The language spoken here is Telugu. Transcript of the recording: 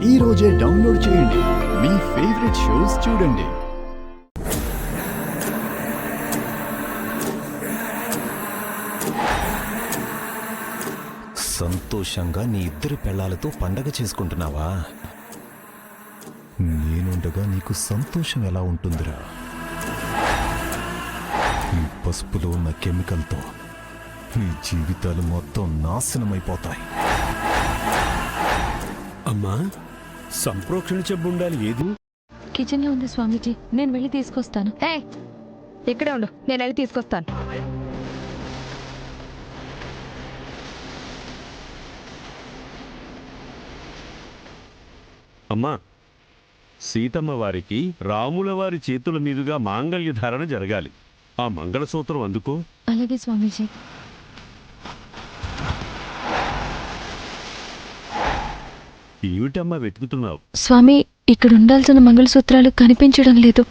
ఈ రోజే డౌన్లోడ్ చేయండి. మీ ఫేవరెట్ షోస్ చూడండి. సంతోషంగా నీ ఇద్దరు పెళ్ళాలతో పండగ చేసుకుంటున్నావా? నేనుండగా నీకు సంతోషం ఎలా ఉంటుందిరా? ఈ పసుపులో ఉన్న కెమికల్తో నీ జీవితాలు మొత్తం నాశనమైపోతాయి. అమ్మా, సంప్రోక్షణ చెబ్బు ఉండాలి. ఏది? కిచెన్ లో ఉంది స్వామీజీ, నేను వెళ్ళి తీసుకొస్తాను. ఇక్కడే ఉండు, నేను వెళ్ళి తీసుకొస్తాను. అమ్మా, సీతమ్మ వారికి రాముల వారి చేతుల మీదుగా మాంగళ్య ధారణ జరగాలి. ఆ మంగళసూత్రం అందుకో. అలాగే స్వామీజీ. ఏమిటమ్మా వెతుకుతున్నావు? స్వామి, ఇక్కడ ఉండాల్సిన మంగళసూత్రాలు కనిపించడం లేదు.